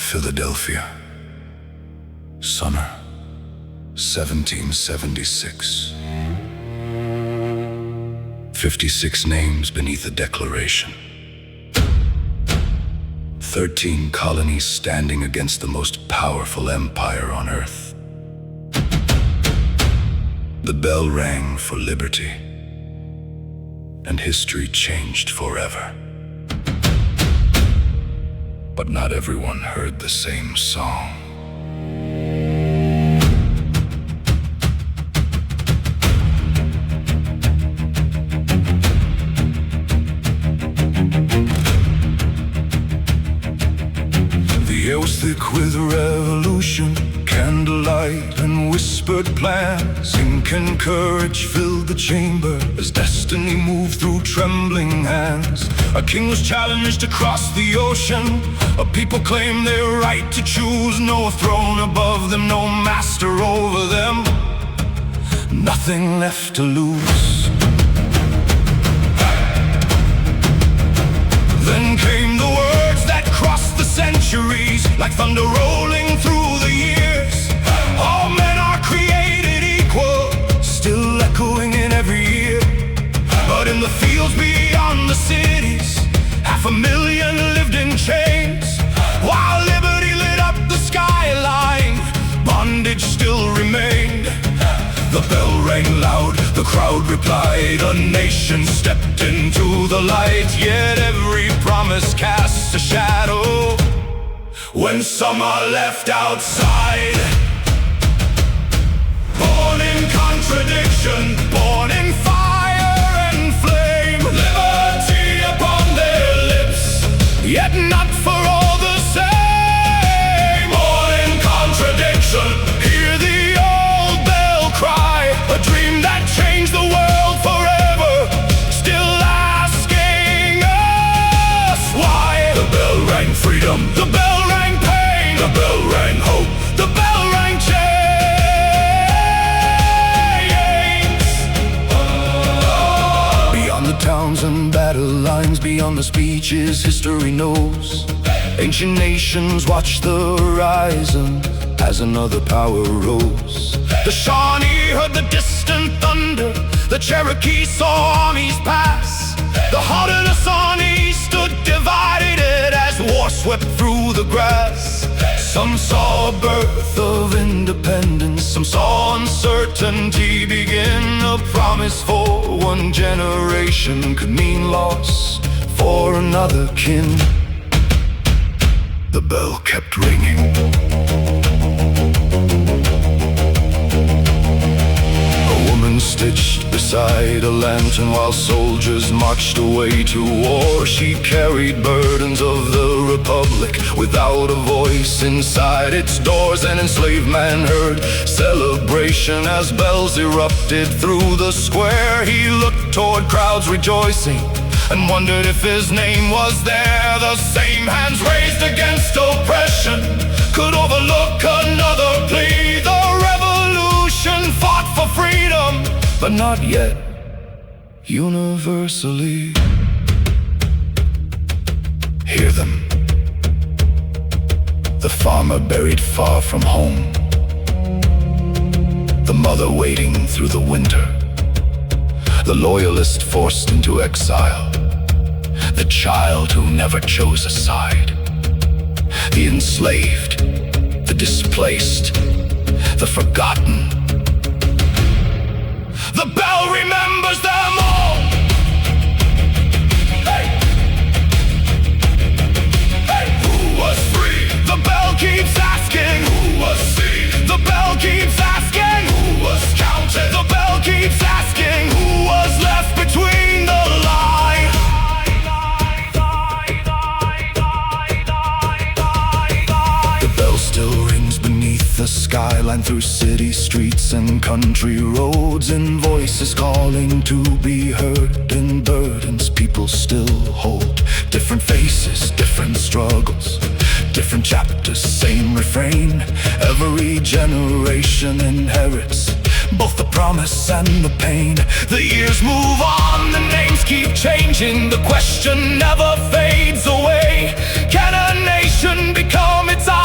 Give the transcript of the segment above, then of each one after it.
Philadelphia, summer 1776. 56 names beneath a declaration. 13 colonies standing against the most powerful empire on earth. The bell rang for liberty, and history changed forever. But not everyone heard the same song. The air was thick with revolution, candlelight and whispered plans. Ink and courage filled the chamber as destiny moved through trembling hands. A king was challenged to cross the ocean. A people claimed their right to choose. No throne above them, no master over them. Nothing left to lose. Then came the words that crossed the centuries, like thunder rolling through the years. All men are created equal, still echoing in every ear. But in the fields beyond the cities, 500,000 lived in chains. While liberty lit up the skyline, bondage still remained. The bell rang loud, the crowd replied. A nation stepped into the light, yet every promise casts a shadow when some are left outside. Born in contradiction, born in fire and flame. Liberty upon their lips, yet not for all the same. Born in contradiction, hear the old bell cry. A dream that changed the world forever, still asking us why. The bell rang freedom, the bell rang pain, the bell rang hope, the bell rang chains. Beyond the towns and battle lines, beyond the speeches history knows, ancient nations watch the horizon as another power rose. The Shawnee heard the distant thunder, the Cherokee saw armies pass. The Haudenosaunee stood divided as war swept through the grass. Some saw a birth of independence, some saw uncertainty begin. A promise for one generation could mean loss for another kin. The bell kept ringing. Stitched beside a lantern while soldiers marched away to war. She carried burdens of the republic without a voice inside its doors. An enslaved man heard celebration as bells erupted through the square. He looked toward crowds rejoicing and wondered if his name was there. The same hands raised against oppression could overlook another plea. The revolution fought for freedom, but not yet universally. Hear them. The farmer buried far from home, the mother waiting through the winter, the loyalist forced into exile, the child who never chose a side, the enslaved, the displaced, the forgotten. The bell remembers them all. Hey! Hey! Who was free? The bell keeps asking. Who was seen? The bell keeps asking. Who was counted? The bell keeps asking. Who was left between the line? The bell still rings beneath the skyline, through city streets and country roads, and voices calling to be heard, and burdens people still hold. Different faces, different struggles, different chapters, same refrain. Every generation inherits both the promise and the pain. The years move on, the names keep changing, the question never fades away. Can a nation become its own?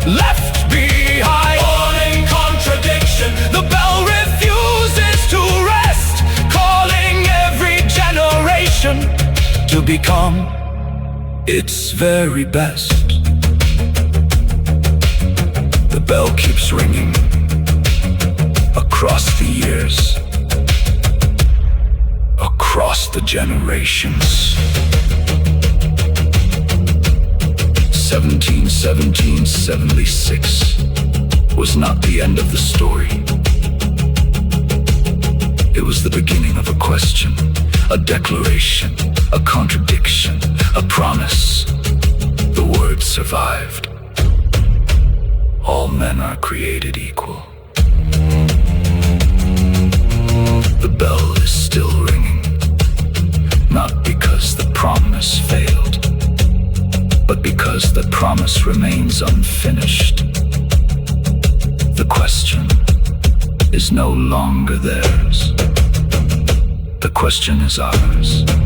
left behind. Born in contradiction, the bell refuses to rest, calling every generation to become its very best. The bell keeps ringing across the years, across the generations. 1776 was not the end of the story. It was the beginning of a question, a declaration, a contradiction, a promise. The word survived. All men are created equal. The bell is still ringing, not because the promise failed, but because the promise remains unfinished. The question is no longer theirs. The question is ours.